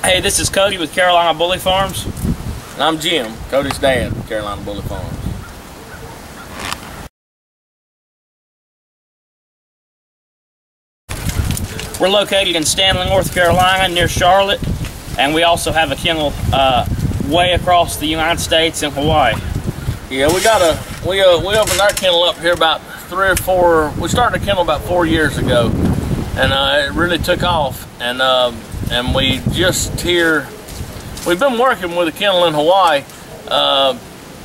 Hey, this is Cody with Carolina Bully Farms. And I'm Jim, Cody's dad, Carolina Bully Farms. We're located in Stanley, North Carolina, near Charlotte, and we also have a kennel way across the United States in Hawaii. Yeah, we opened our kennel up here about 3 or 4. We started a kennel about 4 years ago, and it really took off. And we just here. We've been working with a kennel in Hawaii.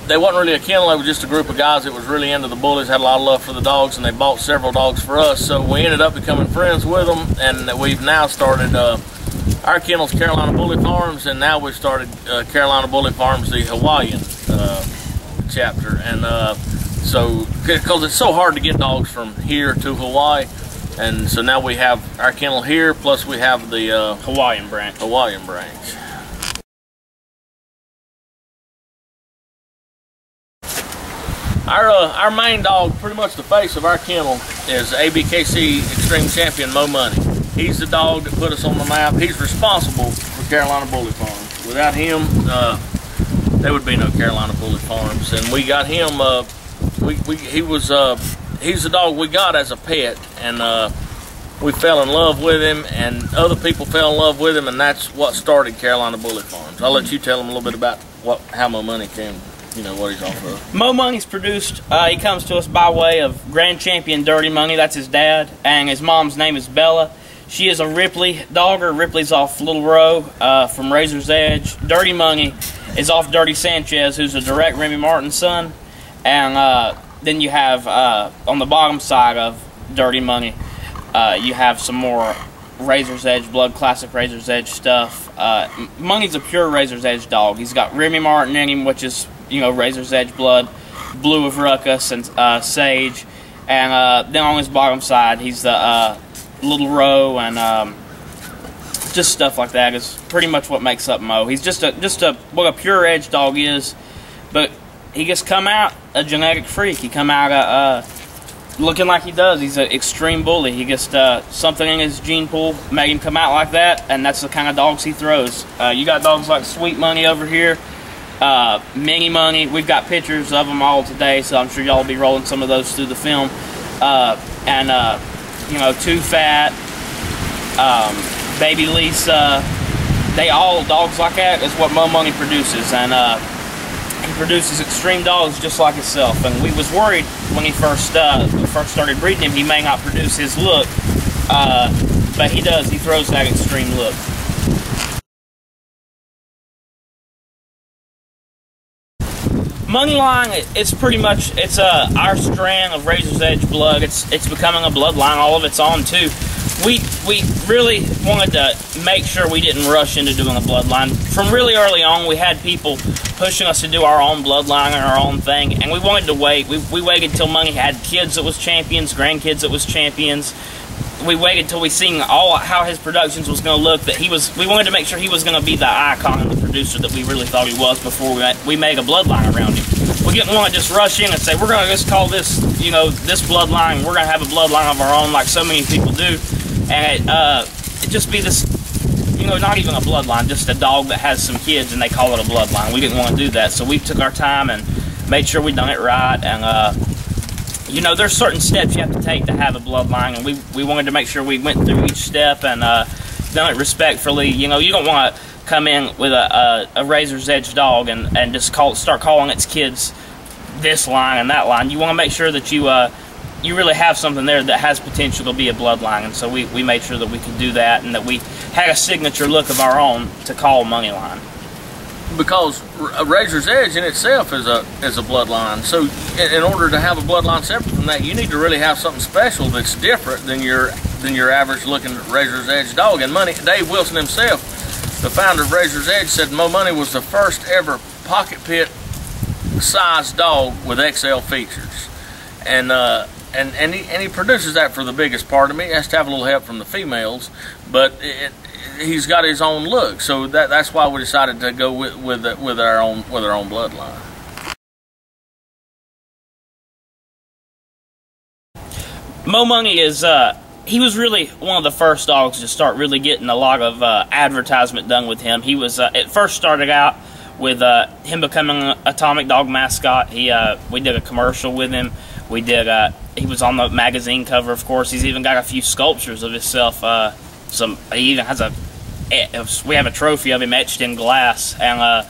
They wasn't really a kennel, it was just a group of guys that was really into the bullies, had a lot of love for the dogs, and they bought several dogs for us. So we ended up becoming friends with them, and we've now started, our kennel's Carolina Bully Farms, and now we've started Carolina Bully Farms, the Hawaiian chapter. And so, because it's so hard to get dogs from here to Hawaii, and so now we have our kennel here, plus we have the Hawaiian branch. Our main dog, pretty much the face of our kennel, is ABKC Extreme Champion Mo Money. He's the dog that put us on the map. He's responsible for Carolina Bully Farms. Without him, there would be no Carolina Bully Farms. And we got him. He's the dog we got as a pet, and we fell in love with him, and other people fell in love with him, and that's what started Carolina Bully Farms. I'll let you tell them a little bit about how Mo Money came. You know what he's off of. Mo Money's produced, he comes to us by way of Grand Champion Dirty Money, that's his dad, and his mom's name is Bella. She is a Ripley dogger. Ripley's off Little Row from Razor's Edge. Dirty Money is off Dirty Sanchez, who's a direct Remy Martin son. And then you have, on the bottom side of Dirty Money, you have some more Razor's Edge, Blood Classic Razor's Edge stuff. Money's a pure Razor's Edge dog. He's got Remy Martin in him, which is, you know, Razor's Edge blood, Blue of Ruckus, and Sage. And then on his bottom side, he's the Little Row, and just stuff like that is pretty much what makes up Mo. He's just what a pure Edge dog is, but he just come out a genetic freak. He come out looking like he does. He's an extreme bully. He just something in his gene pool made him come out like that, and that's the kind of dogs he throws. You got dogs like Sweet Money over here, Mini Money. We've got pictures of them all today, so I'm sure y'all will be rolling some of those through the film. You know, Too Fat, Baby Lisa, they all, dogs like that is what Mo Money produces, and he produces extreme dogs just like himself. And we was worried when he first started breeding him, he may not produce his look, but he does. He throws that extreme look. Moneyline, it's pretty much, it's our strand of Razor's Edge blood. It's becoming a bloodline all of its own too. We really wanted to make sure we didn't rush into doing a bloodline. From really early on, we had people pushing us to do our own bloodline and our own thing, and we wanted to wait. We waited till Money had kids that was champions, grandkids that was champions. We waited till we seen how his productions was going to look. We wanted to make sure he was going to be the icon and the producer that we really thought he was before we made a bloodline around him. We didn't want to just rush in and say, we're going to just call this, you know, this bloodline. We're going to have a bloodline of our own, like so many people do, and it just be this, you know, not even a bloodline, just a dog that has some kids and they call it a bloodline. We didn't want to do that, so we took our time and made sure we done it right. And you know, there's certain steps you have to take to have a bloodline, and we wanted to make sure we went through each step and done it respectfully. You know, you don't want to come in with a Razor's Edge dog and just start calling its kids this line and that line. You want to make sure that you really have something there that has potential to be a bloodline, and so we made sure that we could do that, and that we had a signature look of our own to call Moneyline. Because a Razor's Edge in itself is a bloodline. So in order to have a bloodline separate from that, you need to really have something special that's different than your average looking Razor's Edge dog. And Dave Wilson himself, the founder of Razor's Edge, said Mo Money was the first ever pocket pit sized dog with XL features. And he produces that for the biggest part of me. He has to have a little help from the females, but he's got his own look, so that's why we decided to go with our own bloodline. Mo Money is he was really one of the first dogs to start really getting a lot of advertisement done with him. He was it first started out with him becoming an Atomic Dog mascot. We did a commercial with him. We did. He was on the magazine cover, of course. He's even got a few sculptures of himself. He even has we have a trophy of him etched in glass, and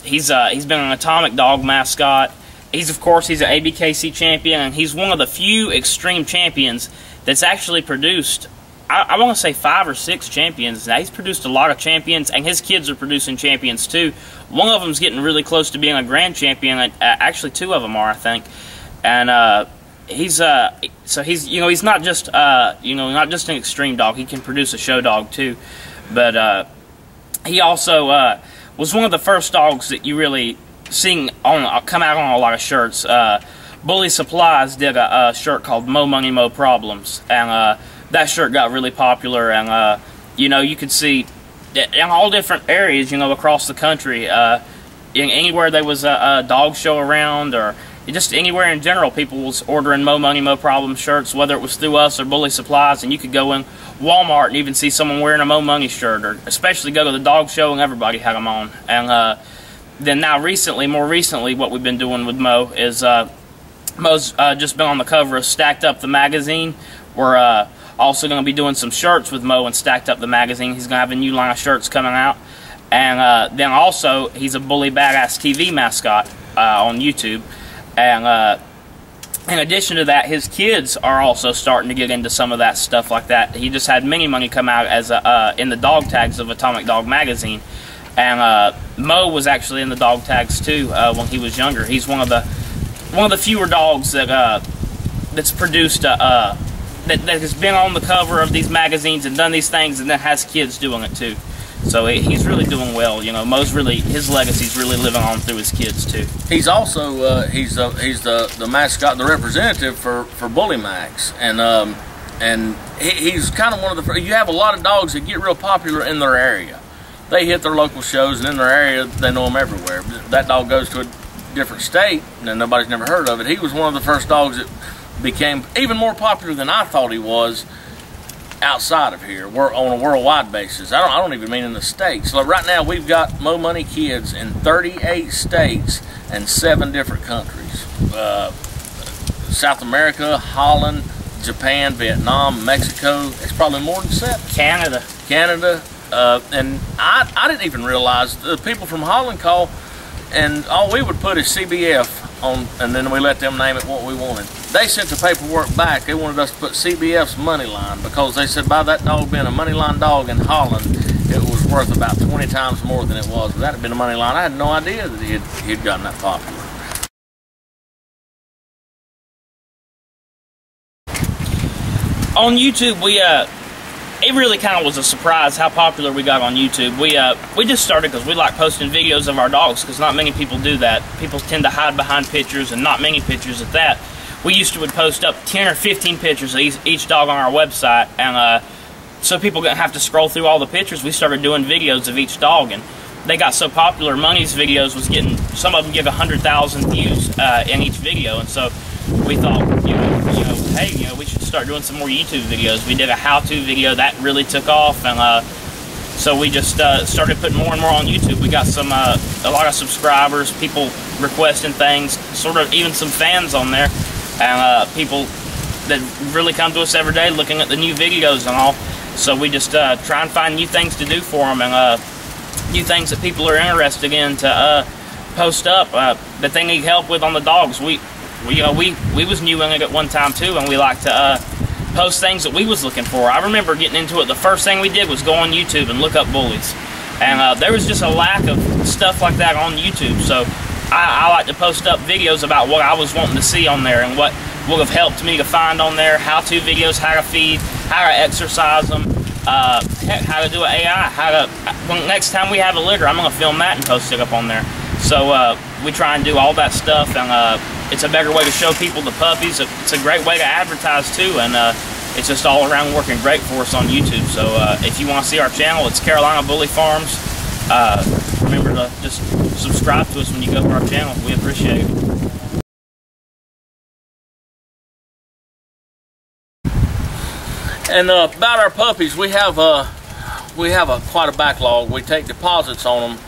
he's been an Atomic Dog mascot. He's an ABKC champion, and he's one of the few extreme champions that's actually produced, I want to say 5 or 6 champions. Now, he's produced a lot of champions, and his kids are producing champions too. One of them's getting really close to being a grand champion. Actually, 2 of them are, I think. And he's not just not just an extreme dog. He can produce a show dog too. But he also was one of the first dogs that you really seen come out on a lot of shirts. Bully Supplies did a shirt called Mo Money Mo Problems, and that shirt got really popular. And you could see in all different areas, across the country, anywhere there was a dog show around, or just anywhere in general, people was ordering Mo Money Mo Problems shirts, whether it was through us or Bully Supplies. And you could go in Walmart and even see someone wearing a Mo Money shirt, or especially go to the dog show and everybody had them on. And then now more recently, what we've been doing with Mo is Mo's just been on the cover of Stacked Up the magazine. We're also going to be doing some shirts with Mo and Stacked Up the magazine. He's going to have a new line of shirts coming out. And then also, he's a Bully Badass TV mascot on YouTube. And in addition to that, his kids are also starting to get into some of that stuff like that. He just had Mini Money come out as in the dog tags of Atomic Dog magazine. And Mo was actually in the dog tags too when he was younger. He's one of the fewer dogs that's produced that has been on the cover of these magazines and done these things, and then has kids doing it too. So he's really doing well. His legacy's really living on through his kids too. He's also he's the mascot, the representative for Bully Max, and he's kind of one of the. You have a lot of dogs that get real popular in their area. They hit their local shows, and in their area, they know them everywhere. That dog goes to a different state, and nobody's never heard of it. He was one of the first dogs that became even more popular than I thought he was outside of here. We're on a worldwide basis. I don't even mean in the States. Like right now, we've got Mo Money kids in 38 states and 7 different countries. South America, Holland, Japan, Vietnam, Mexico. It's probably more than 7. Canada. And I didn't even realize the people from Holland call, and all we would put is CBF on, and then we let them name it what we wanted. They sent the paperwork back. They wanted us to put CBF's money line, because they said by that dog being a money line dog in Holland, it was worth about 20 times more than it was. If that had been a money line, I had no idea that he'd gotten that popular. On YouTube, it really kind of was a surprise how popular we got on YouTube. We just started because we like posting videos of our dogs, because not many people do that. People tend to hide behind pictures, and not many pictures at that. We used to would post up 10 or 15 pictures of each dog on our website, and so people didn't have to scroll through all the pictures. We started doing videos of each dog, and they got so popular. Money's videos was getting, some of them get 100,000 views in each video, and so we thought, hey, we should start doing some more YouTube videos. We did a how-to video that really took off, and so we just started putting more and more on YouTube. We got a lot of subscribers, people requesting things, sort of even some fans on there, and people that really come to us every day looking at the new videos and all. So we just try and find new things to do for them, and new things that people are interested in to post up that they need help with on the dogs. We was new in it at one time too, and we like to post things that we was looking for. I remember getting into it, the first thing we did was go on YouTube and look up bullies, and there was just a lack of stuff like that on YouTube. So I like to post up videos about what I was wanting to see on there, and what would have helped me to find on there. How-to videos, how to feed, how to exercise them, how to do an AI, next time we have a litter, I'm going to film that and post it up on there. So we try and do all that stuff, and it's a better way to show people the puppies. It's a great way to advertise too, and it's just all around working great for us on YouTube. So if you want to see our channel, it's Carolina Bully Farms. Remember to just subscribe to us when you go to our channel. We appreciate it. And about our puppies, we have quite a backlog. We take deposits on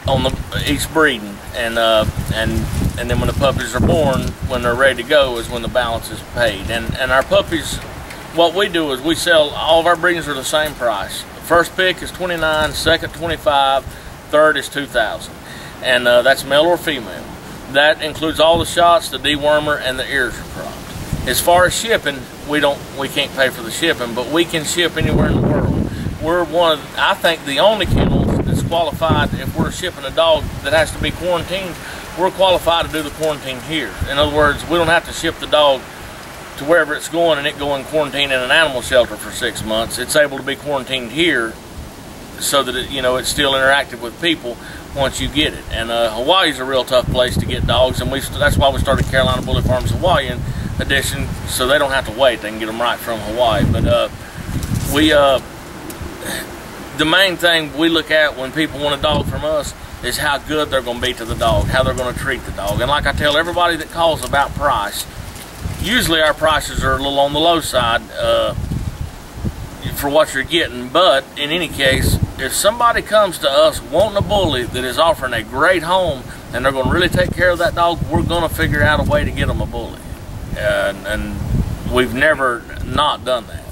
them each breeding, and then when the puppies are born, when they're ready to go, is when the balance is paid. And our puppies, what we do is we sell all of our breedings are the same price. First pick is $29, second $25, third is $2,000, and that's male or female. That includes all the shots, the dewormer, and the ears are cropped. As far as shipping, we can't pay for the shipping, but we can ship anywhere in the world. We're one of, I think, the only kennels that's qualified. If we're shipping a dog that has to be quarantined, we're qualified to do the quarantine here. In other words, we don't have to ship the dog to wherever it's going and it go in quarantine in an animal shelter for 6 months. It's able to be quarantined here so that it's still interactive with people once you get it. And Hawaii's a real tough place to get dogs, and that's why we started Carolina Bully Farms Hawaii in addition, so they don't have to wait. They can get them right from Hawaii. But the main thing we look at when people want a dog from us is how good they're going to be to the dog, how they're going to treat the dog. And like I tell everybody that calls about price, usually our prices are a little on the low side for what you're getting, but in any case, if somebody comes to us wanting a bully that is offering a great home and they're going to really take care of that dog, we're going to figure out a way to get them a bully. And we've never not done that.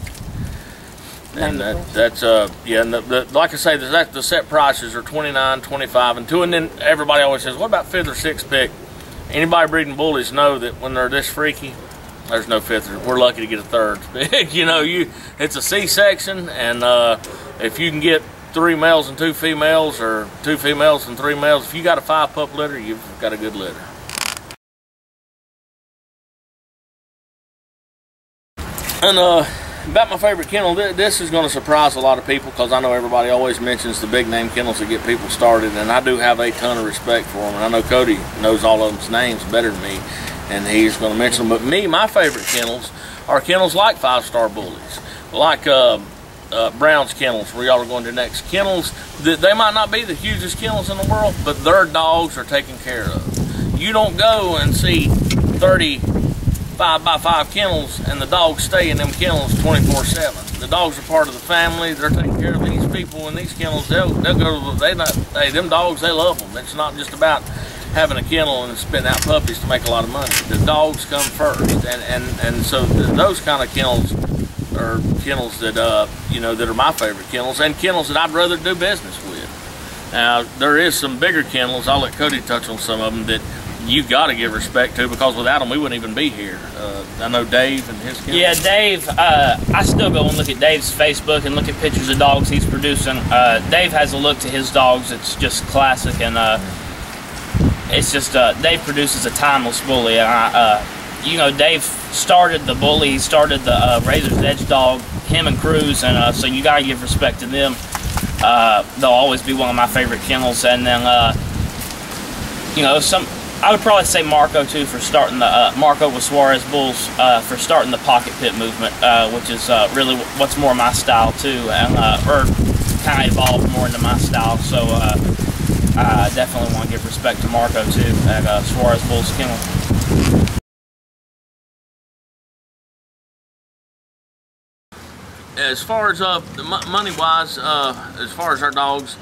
And that's yeah. And like I say, the set prices are $29, $25, and $2. And then everybody always says, "What about 5th or 6th pick?" Anybody breeding bullies know that when they're this freaky, there's no 5th. We're lucky to get a 3rd pick. It's a C-section, and if you can get 3 males and 2 females, or 2 females and 3 males, if you got a 5-pup litter, you've got a good litter. And about my favorite kennel, this is going to surprise a lot of people because I know everybody always mentions the big name kennels that get people started, and I do have a ton of respect for them, and I know Cody knows all of them's names better than me, and he's going to mention them. But my favorite kennels are kennels like 5-star bullies, like Brown's kennels, where y'all are going to next. Kennels that they might not be the hugest kennels in the world, but their dogs are taken care of. You don't go and see 30 5x5 kennels and the dogs stay in them kennels 24/7. The dogs are part of the family. They're taking care of these people in these kennels. They'll go to them dogs, they love them. It's not just about having a kennel and spitting out puppies to make a lot of money. The dogs come first, and so those kind of kennels are kennels that that are my favorite kennels, and kennels that I'd rather do business with. Now there is some bigger kennels. I'll let Cody touch on some of them that you got to give respect to, because without them we wouldn't even be here. I know Dave and his kennel. Yeah, Dave, I still go and look at Dave's Facebook and look at pictures of dogs he's producing. Dave has a look to his dogs. It's just classic, and it's just Dave produces a timeless bully. And Dave started the bully. He started the Razor's Edge dog, him and Cruz, and so you got to give respect to them. They'll always be one of my favorite kennels. And then I would probably say Marco too, for starting the Marco with Suarez Bulls, for starting the pocket pit movement, which is really what's more my style too, and or kind of evolved more into my style. So I definitely want to give respect to Marco too at Suarez Bulls Kennel. As far as money-wise, as far as our dogs,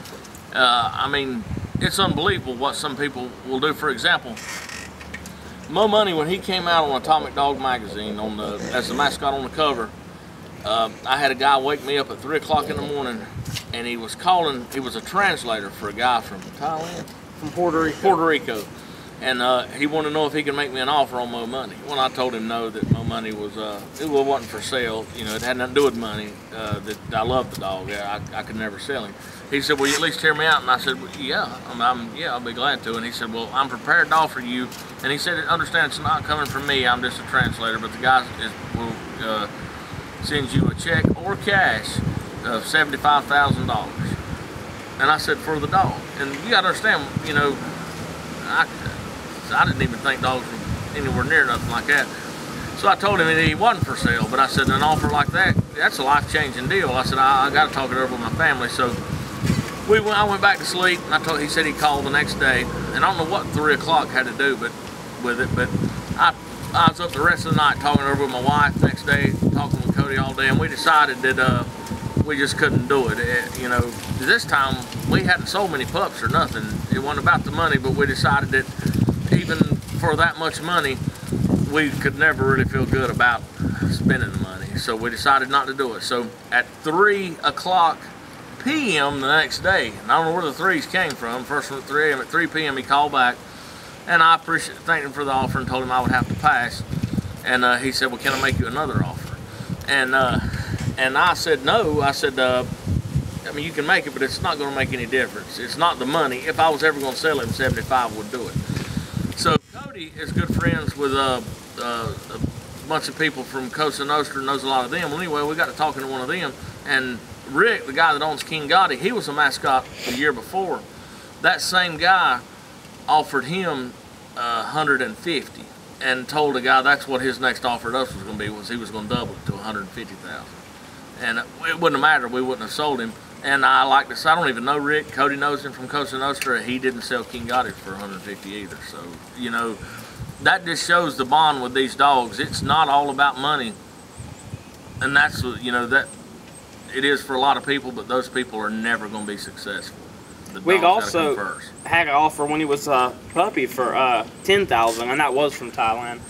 I mean, it's unbelievable what some people will do. For example, Mo Money, when he came out on Atomic Dog magazine as the mascot on the cover, I had a guy wake me up at 3 o'clock in the morning, and he was a translator for a guy from Thailand? From Puerto Rico. And he wanted to know if he could make me an offer on Mo Money. When I told him no, that Mo Money it wasn't for sale. It had nothing to do with money. That I loved the dog. I could never sell him. He said, "Will you at least hear me out?" And I said, well, "Yeah, I'll be glad to." And he said, "Well, I'm prepared to offer you." And he said, "Understand, it's not coming from me. I'm just a translator, but the guy will send you a check or cash of $75,000." And I said, "For the dog." And you got to understand, I didn't even think dogs were anywhere near nothing like that. So I told him that he wasn't for sale, but I said, an offer like that's a life-changing deal. I said, I got to talk it over with my family. So I went back to sleep, and he said he'd call the next day. And I don't know what 3 o'clock had to do with it, but I was up the rest of the night talking over with my wife. Next day, talking with Cody all day, and we decided that we just couldn't do it. You know, this time we hadn't sold many pups or nothing. It wasn't about the money, but we decided that even for that much money, we could never really feel good about spending the money. So we decided not to do it. So at 3 o'clock p.m. the next day, and I don't know where the threes came from. First one at 3 a.m. At 3 p.m. he called back, and I thanked him for the offer and told him I would have to pass. And he said, "Well, can I make you another offer?" And I said, "No." I said, "I mean, you can make it, but it's not going to make any difference. It's not the money. If I was ever going to sell him, 75 would do it." So Cody is good friends with a bunch of people from Cosa Nostra, knows a lot of them. Well, anyway, we got to talking to one of them, and Rick, the guy that owns King Gotti, he was a mascot the year before. That same guy offered him 150, and told the guy that's what his next offer to us was going to be, was he was going to double it to 150,000. And it wouldn't have mattered, we wouldn't have sold him. And I like to say, I don't even know Rick. Cody knows him from Cosa Nostra. He didn't sell King Gotti for 150 either. So, you know, that just shows the bond with these dogs. It's not all about money. And that's, you know, that it is for a lot of people, but those people are never going to be successful. We also had an offer when he was a puppy for $10,000, and that was from Thailand.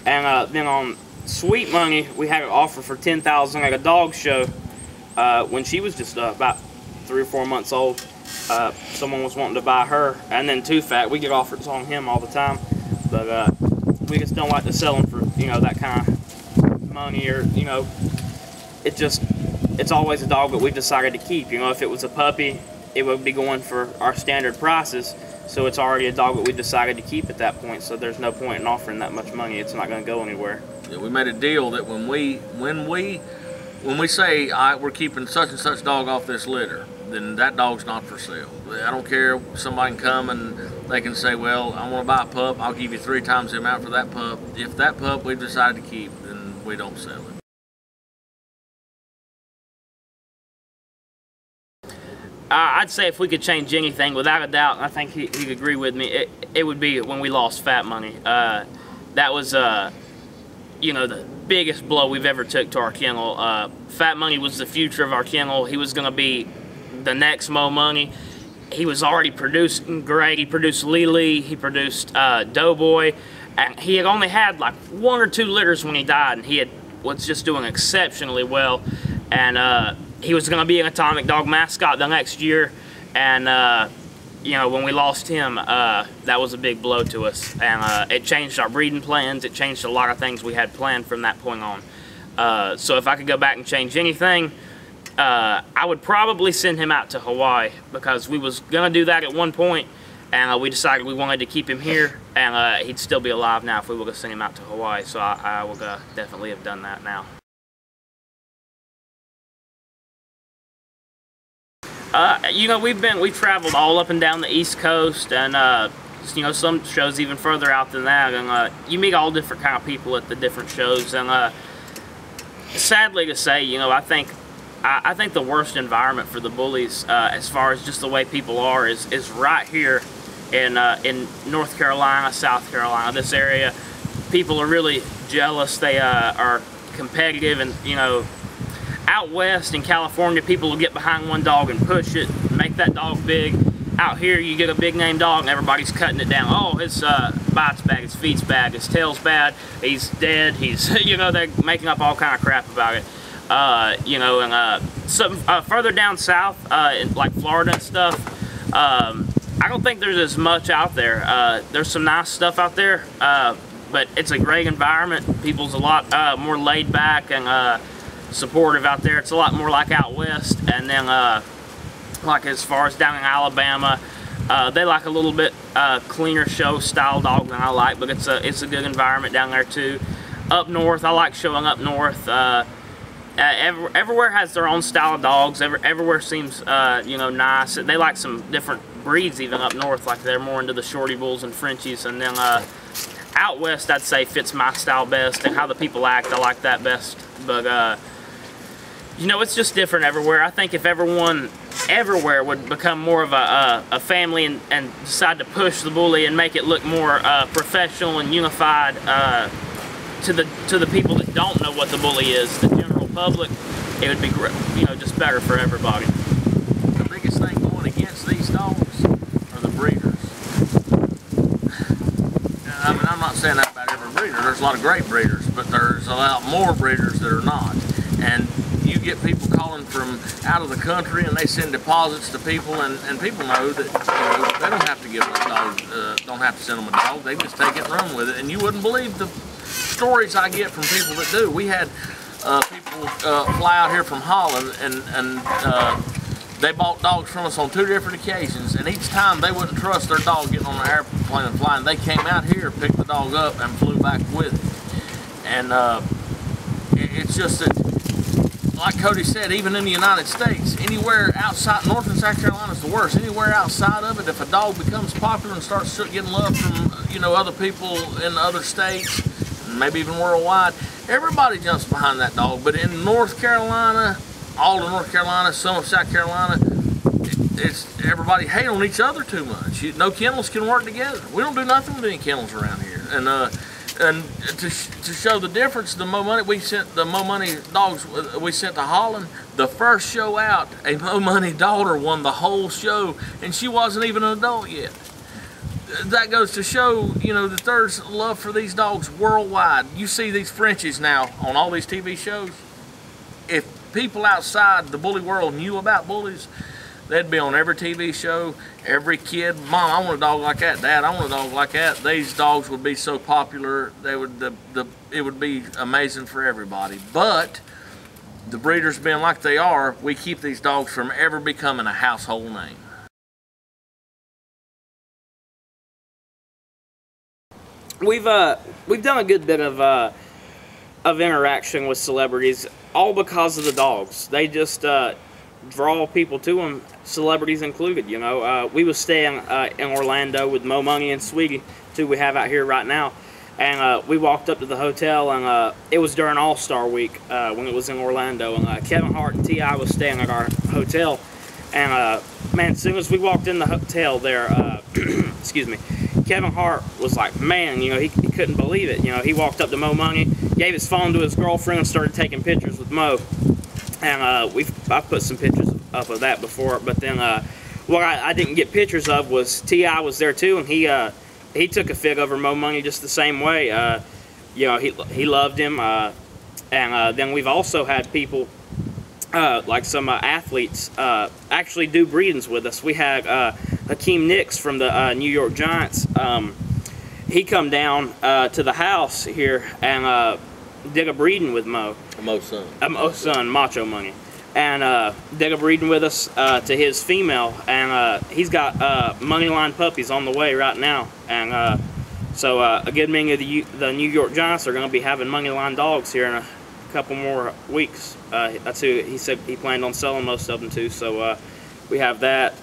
And then on Sweet Money, we had an offer for $10,000 at a dog show when she was just about 3 or 4 months old. Someone was wanting to buy her, and then Too Fat. We get offers on him all the time, but we just don't like to sell him for, you know, that kind of money, or, you know, it's always a dog that we've decided to keep. You know, if it was a puppy, it would be going for our standard prices, so it's already a dog that we decided to keep at that point, so there's no point in offering that much money. It's not going to go anywhere. Yeah, we made a deal that when we say, all right, we're keeping such and such dog off this litter, then that dog's not for sale. I don't care, somebody can come and they can say, well, I want to buy a pup, I'll give you 3 times the amount for that pup. If that pup we've decided to keep, then we don't sell it. I'd say if we could change anything, without a doubt, I think he'd agree with me, it would be when we lost Fat Money. That was, you know, the biggest blow we've ever took to our kennel. Fat Money was the future of our kennel. He was going to be the next Mo Money. He was already producing great. He produced Lily, he produced Doughboy, and he had only had like 1 or 2 litters when he died, and he was just doing exceptionally well. And he was going to be an Atomic Dog mascot the next year, and you know, when we lost him, that was a big blow to us, and it changed our breeding plans. It changed a lot of things we had planned from that point on. So if I could go back and change anything, I would probably send him out to Hawaii, because we was going to do that at one point, and we decided we wanted to keep him here, and he'd still be alive now if we would have sent him out to Hawaii, so I would definitely have done that now. You know, we've traveled all up and down the East Coast, and you know, some shows even further out than that, and you meet all different kind of people at the different shows, and sadly to say, you know, I think the worst environment for the bullies, as far as just the way people are, is right here in North Carolina, South Carolina, this area. People are really jealous. They are competitive, and, you know, out west in California, people will get behind one dog and push it, make that dog big. Out here, you get a big name dog and everybody's cutting it down. Oh, his bite's bad, his feet's bad, his tail's bad, he's dead, he's, you know, they're making up all kind of crap about it. You know, and some further down south, like Florida and stuff, I don't think there's as much out there. There's some nice stuff out there, but it's a great environment. People's a lot more laid back and supportive out there. It's a lot more like out west. And then like as far as down in Alabama, they like a little bit cleaner show style dog than I like, but it's a good environment down there too. Up north, I like showing up north. Everywhere has their own style of dogs. Everywhere seems you know, nice. They like some different breeds even up north, like they're more into the Shorty Bulls and Frenchies. And then out west, I'd say fits my style best, and how the people act, I like that best. But you know, it's just different everywhere. I think if everyone everywhere would become more of a family, and decide to push the bully and make it look more professional and unified to the people that don't know what the bully is, the general public, it would be great, just better for everybody. The biggest thing going against these dogs are the breeders. I mean, I'm not saying that about every breeder. There's a lot of great breeders, but there's a lot more breeders that are not. And you get people calling from out of the country, and they send deposits to people, and people know that they don't have to give them a dog, don't have to send them a dog. They just take it and run with it. And you wouldn't believe the stories I get from people that do. We had people fly out here from Holland, and they bought dogs from us on 2 different occasions, and each time they wouldn't trust their dog getting on an airplane and flying. They came out here, picked the dog up, and flew back with it. And it's just that, like Cody said, even in the United States, anywhere outside, North and South Carolina is the worst. Anywhere outside of it, if a dog becomes popular and starts getting love from other people in other states, maybe even worldwide, everybody jumps behind that dog. But in North Carolina, all of North Carolina, some of South Carolina, it's everybody hate on each other too much. No kennels can work together. We don't do nothing with any kennels around here. And to show the difference, the Mo Money dogs we sent to Holland, the first show out, a Mo Money daughter won the whole show, and she wasn't even an adult yet. That goes to show, that there's love for these dogs worldwide. You see these Frenchies now on all these TV shows. If people outside the bully world knew about bullies, they'd be on every TV show. Every kid, Mom, I want a dog like that. Dad, I want a dog like that. These dogs would be so popular. It would be amazing for everybody. But the breeders being like they are, we keep these dogs from ever becoming a household name. We've done a good bit of interaction with celebrities, all because of the dogs. They just draw people to them, celebrities included. We was staying in Orlando with Mo Money and Sweetie, two we have out here right now, and we walked up to the hotel, and it was during All-Star Week when it was in Orlando, and Kevin Hart and T.I. was staying at our hotel, and man, as soon as we walked in the hotel there, excuse me, Kevin Hart was like, man, he couldn't believe it. He walked up to Mo Money, gave his phone to his girlfriend, and started taking pictures with Mo. And I've put some pictures up of that before, but then what I didn't get pictures of was T.I. was there too, and he took a fig over Mo Money just the same way. He loved him, and then we've also had people like some athletes actually do breedings with us. We had Hakeem Nicks from the New York Giants. He come down to the house here and did a breeding with Mo. Mo's son. Mo's son, Macho Money. And did a breeding with us to his female. And he's got Moneyline puppies on the way right now. And so a good many of the New York Giants are going to be having Moneyline dogs here in a couple more weeks. That's who he said he planned on selling most of them to. So we have that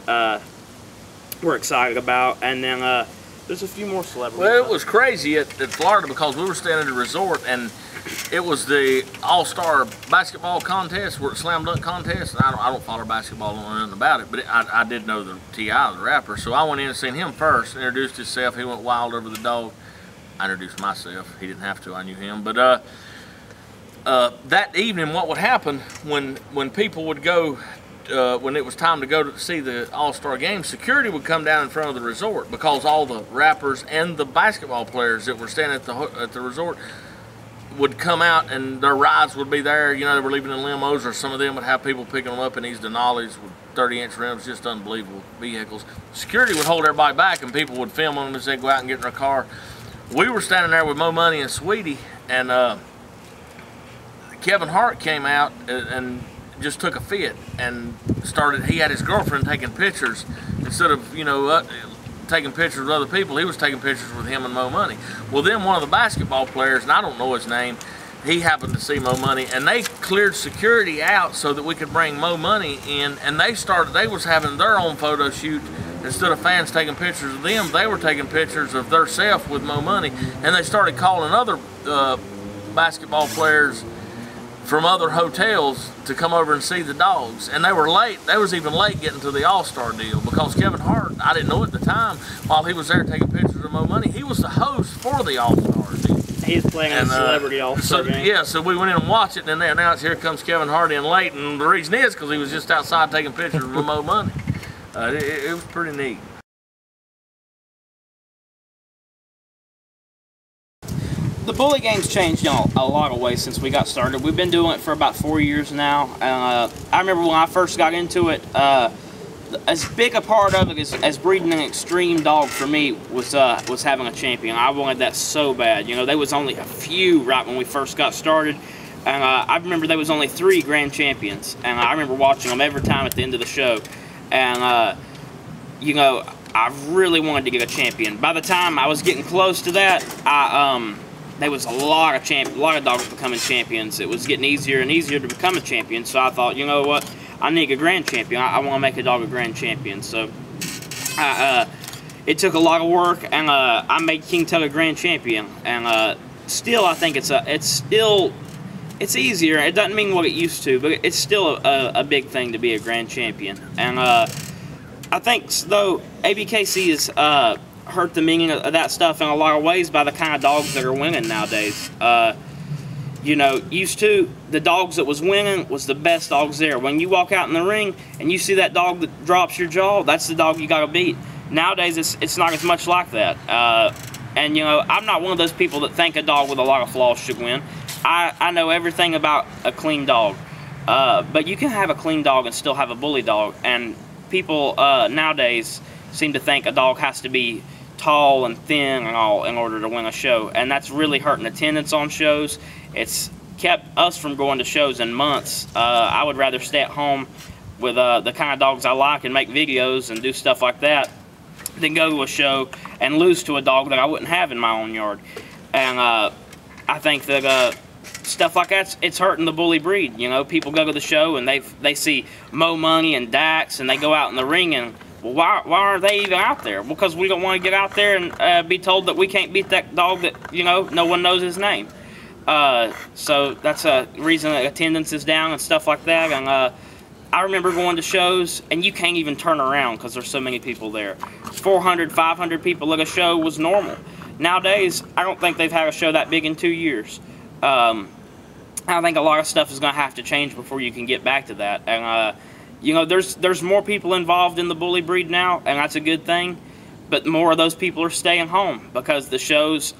we're excited about. And then there's a few more celebrities. Well, it was crazy at Florida because we were staying at a resort, and it was the All-Star basketball contest, or slam dunk contest. And I don't follow basketball, I don't know nothing about it, but I did know the T.I., the rapper. So I went in and seen him first, introduced himself. He went wild over the dog. I introduced myself. He didn't have to. I knew him. But that evening, what would happen when people would go, when it was time to go to see the All-Star game, security would come down in front of the resort because all the rappers and the basketball players that were staying at the resort would come out, and their rides would be there. They were leaving in limos, or some of them would have people picking them up in these Denali's with 30-inch rims, just unbelievable vehicles. Security would hold everybody back, and people would film them as they go out and get in their car. We were standing there with Mo Money and Sweetie, and Kevin Hart came out and just took a fit and started. He had his girlfriend taking pictures instead of taking pictures with other people. He was taking pictures with him and Mo Money. Well, then one of the basketball players, and I don't know his name, he happened to see Mo Money, and they cleared security out so that we could bring Mo Money in, and they was having their own photo shoot. Instead of fans taking pictures of them, they were taking pictures of theirself with Mo Money, and they started calling other basketball players from other hotels to come over and see the dogs. And they were late. They was even late getting to the All-Star deal because Kevin Hart, I didn't know at the time, while he was there taking pictures of Mo Money, he was the host for the All-Star deal. He's playing in a celebrity all-star game. Yeah, so we went in and watched it, and then they announced, here comes Kevin Hardy and Leighton. And the reason is because he was just outside taking pictures with Mo Money. It was pretty neat. The bully game's changed in a lot of ways since we got started. We've been doing it for about 4 years now. I remember when I first got into it, as big a part of it as breeding an extreme dog for me was having a champion. I wanted that so bad. You know, there was only a few right when we first got started, and I remember there was only 3 grand champions, and I remember watching them every time at the end of the show. And you know, I really wanted to get a champion. By the time I was getting close to that, there was a lot of dogs becoming champions. It was getting easier and easier to become a champion. So I thought, you know what? I need a grand champion. I want to make a dog a grand champion. So it took a lot of work, and I made King Tut a grand champion. And still, I think it's easier. It doesn't mean what it used to, but it's still a big thing to be a grand champion. And I think though ABKC is hurt the meaning of that stuff in a lot of ways by the kind of dogs that are winning nowadays. You know, used to, the dogs that was winning was the best dogs there. When you walk out in the ring and you see that dog that drops your jaw, that's the dog you got to beat. Nowadays, it's not as much like that. And, you know, I'm not one of those people that think a dog with a lot of flaws should win. I know everything about a clean dog. But you can have a clean dog and still have a bully dog. And people nowadays seem to think a dog has to be tall and thin and all in order to win a show, and that's really hurting attendance on shows. It's kept us from going to shows in months. I would rather stay at home with the kind of dogs I like and make videos and do stuff like that than go to a show and lose to a dog that I wouldn't have in my own yard. And I think that stuff like that, it's hurting the bully breed. You know, people go to the show and they see Mo Money and Dax, and they go out in the ring and, well, why are they even out there? Because we don't want to get out there and be told that we can't beat that dog that, you know, no one knows his name. So that's a reason that attendance is down and stuff like that. And I remember going to shows and you can't even turn around because there's so many people there. 400, 500 people at a show was normal. Nowadays, I don't think they've had a show that big in 2 years. I think a lot of stuff is going to have to change before you can get back to that. And you know, there's more people involved in the bully breed now, and that's a good thing. But more of those people are staying home because the shows,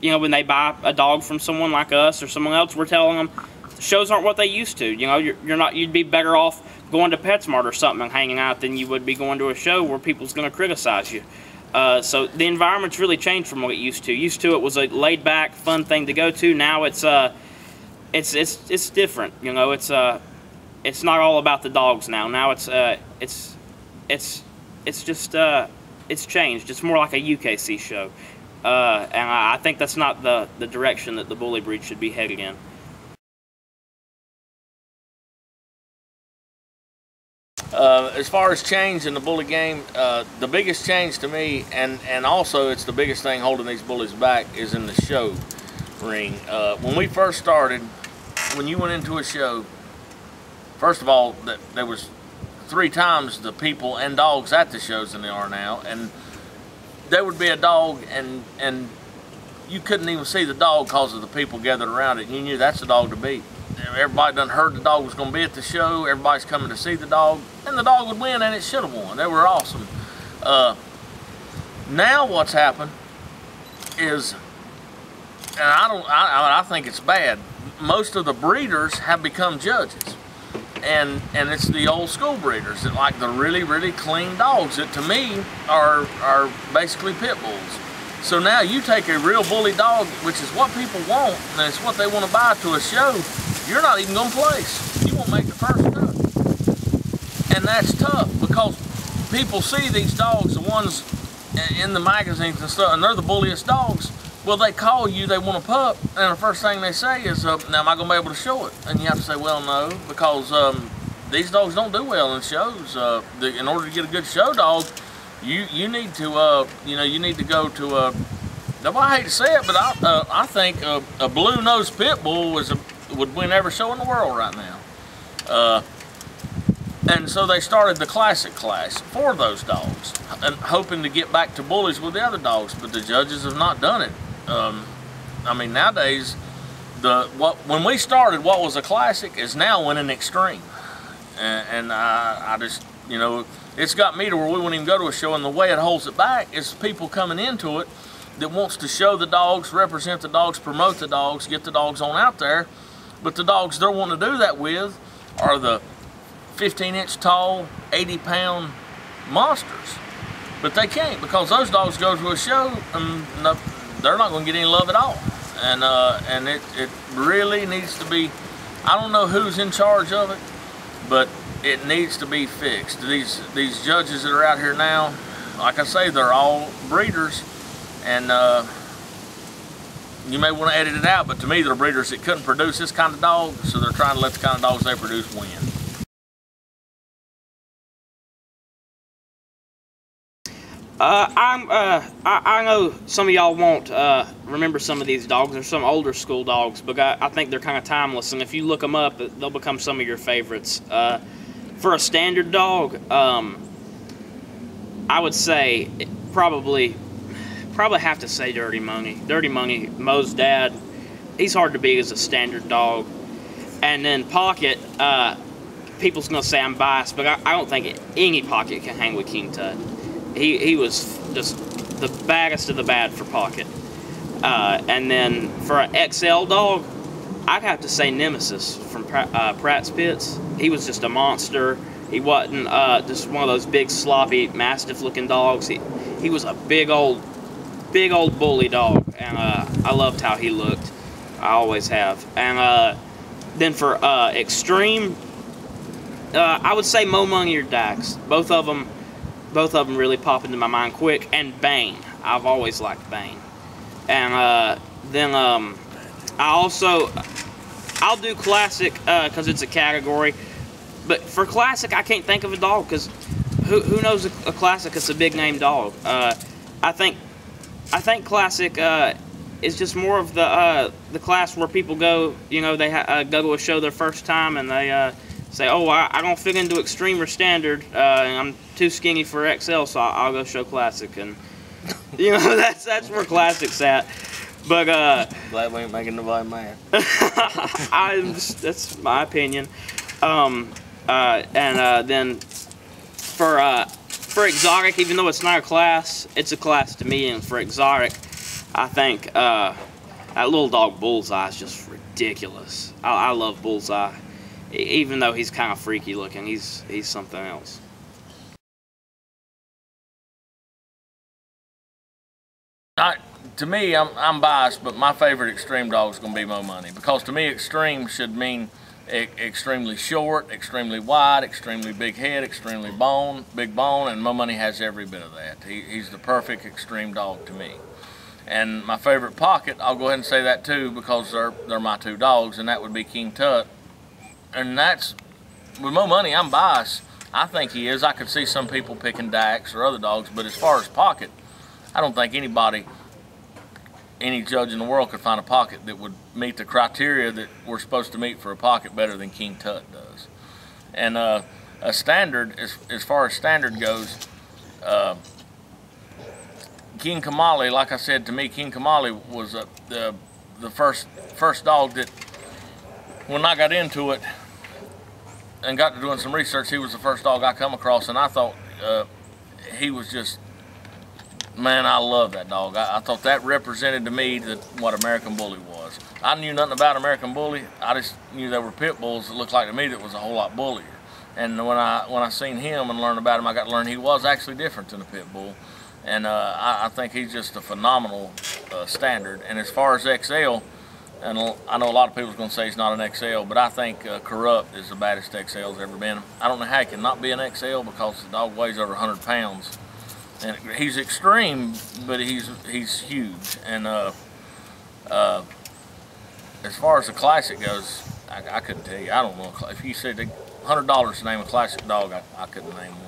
you know, when they buy a dog from someone like us or someone else, we're telling them the shows aren't what they used to. You know, you'd be better off going to PetSmart or something and hanging out than you would be going to a show where people's going to criticize you. So the environment's really changed from what it used to. Used to it was a laid-back, fun thing to go to. Now it's different. You know, it's not all about the dogs now. Now it's changed. It's more like a UKC show, and I think that's not the direction that the bully breed should be headed in. As far as change in the bully game, the biggest change to me, and also it's the biggest thing holding these bullies back, is in the show ring. When we first started, when you went into a show, first of all, there was 3 times the people and dogs at the shows than there are now, and there would be a dog and you couldn't even see the dog because of the people gathered around it. You knew that's the dog to beat. Everybody done heard the dog was going to be at the show. Everybody's coming to see the dog, and the dog would win, and it should have won. They were awesome. Now what's happened is, and I think it's bad, most of the breeders have become judges. And it's the old school breeders that like the really, really clean dogs that to me are basically pit bulls. So now you take a real bully dog, which is what people want, and it's what they want to buy to a show, you're not even going to place. You won't make the first cut. And that's tough because people see these dogs, the ones in the magazines and stuff, and they're the bulliest dogs. Well, they call you, they want a pup, and the first thing they say is, now am I going to be able to show it? And you have to say, well, no, because these dogs don't do well in shows. In order to get a good show dog, you need to, you need to go to a, I hate to say it, but I think a blue-nosed pit bull would win every show in the world right now. And so they started the classic class for those dogs, and hoping to get back to bullies with the other dogs, but the judges have not done it. I mean, nowadays, when we started, what was a classic is now winning extreme. And I just, you know, it's got me to where we wouldn't even go to a show, and the way it holds it back is people coming into it that wants to show the dogs, represent the dogs, promote the dogs, get the dogs on out there. But the dogs they're wanting to do that with are the 15-inch tall, 80-pound monsters. But they can't, because those dogs go to a show and they're not going to get any love at all. And it really needs to be, I don't know who's in charge of it, but it needs to be fixed. These judges that are out here now, like I say, they're all breeders, and you may want to edit it out, but to me they're breeders that couldn't produce this kind of dog, so they're trying to let the kind of dogs they produce win. I know some of y'all won't remember some of these dogs. They're some older school dogs, but I think they're kind of timeless, and if you look them up, they'll become some of your favorites. For a standard dog, I would say probably have to say Dirty Money. Dirty Money, Mo's dad, he's hard to beat as a standard dog. And then Pocket, people's gonna say I'm biased, but I don't think any Pocket can hang with King Tut. He was just the baddest of the bad for Pocket. And then for an XL dog, I'd have to say Nemesis from Pratt's Pits. He was just a monster. He wasn't just one of those big sloppy Mastiff looking dogs. He was a big old bully dog, and I loved how he looked. I always have. And then for extreme, I would say Mo Money or Dax. Both of them really pop into my mind quick. And Bane. I've always liked Bane. And then I'll do classic because it's a category. But for classic, I can't think of a dog, because who knows a classic? It's a big name dog. I think classic is just more of the class where people go, you know, they go to a show their first time, and they say, oh, I don't fit into extreme or standard, and I'm too skinny for XL, so I'll go show classic. And you know, that's where classic's at. But glad we ain't making nobody mad. That's my opinion. Then for exotic, even though it's not a class, it's a class to me. And for exotic, I think that little dog Bullseye is just ridiculous. I love Bullseye, even though he's kind of freaky looking. He's something else. To me, I'm biased, but my favorite extreme dog is going to be Mo Money, because to me extreme should mean extremely short, extremely wide, extremely big head, extremely big bone, and Mo Money has every bit of that. He's the perfect extreme dog to me. And my favorite Pocket, I'll go ahead and say that too, because they're my two dogs, and that would be King Tut. And that's, with Mo Money, I'm biased. I think he is. I could see some people picking Dax or other dogs, but as far as Pocket, I don't think any judge in the world could find a Pocket that would meet the criteria that we're supposed to meet for a Pocket better than King Tut does. And a standard, as far as standard goes, King Kamali, like I said, to me, King Kamali was the first dog that, when I got into it and got to doing some research, he was the first dog I come across, and I thought he was just, man, I love that dog. I thought that represented to me what American Bully was. I knew nothing about American Bully. I just knew there were pit bulls that looked like to me that was a whole lot bullier. And when I seen him and learned about him, I got to learn he was actually different than a pit bull. And I think he's just a phenomenal standard. And as far as XL, and I know a lot of people are going to say he's not an XL, but I think Corrupt is the baddest XL's ever been. I don't know how he can not be an XL, because the dog weighs over 100 pounds. And he's extreme, but he's huge. And as far as the classic goes, I couldn't tell you. I don't know. If you said $100 to name a classic dog, I couldn't name one.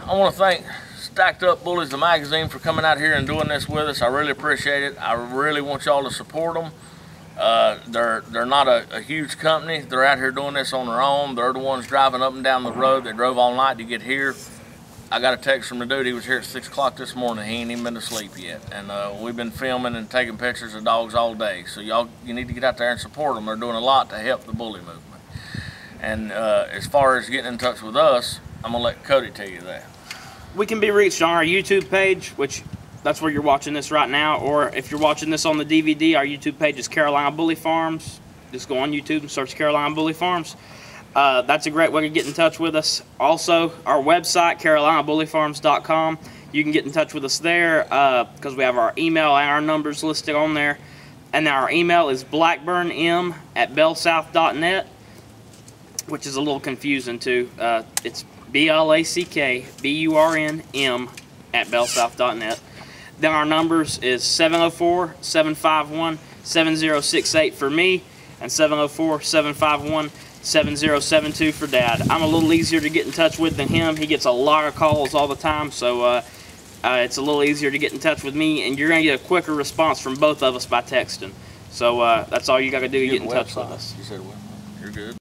I want to thank Stacked Up Bullies, the magazine, for coming out here and doing this with us. I really appreciate it. I really want y'all to support them. They're not a huge company. They're out here doing this on their own. They're the ones driving up and down the road. They drove all night to get here. I got a text from the dude. He was here at 6 o'clock this morning. He ain't even been to sleep yet. And we've been filming and taking pictures of dogs all day. So y'all, you need to get out there and support them. They're doing a lot to help the bully movement. And as far as getting in touch with us, I'm gonna let Cody tell you that. We can be reached on our YouTube page, which that's where you're watching this right now. Or if you're watching this on the DVD, our YouTube page is Carolina Bully Farms. Just go on YouTube and search Carolina Bully Farms. That's a great way to get in touch with us. Also, our website, carolinabullyfarms.com. You can get in touch with us there because we have our email and our numbers listed on there. And our email is blackburnem@bellsouth.net, which is a little confusing too. It's BLACKBURNM@bellsouth.net. Then our numbers is 704-751-7068 for me and 704-751-7072 for Dad. I'm a little easier to get in touch with than him. He gets a lot of calls all the time, so it's a little easier to get in touch with me, and you're going to get a quicker response from both of us by texting. So that's all you got to do to get in touch with us. You said what? You're good.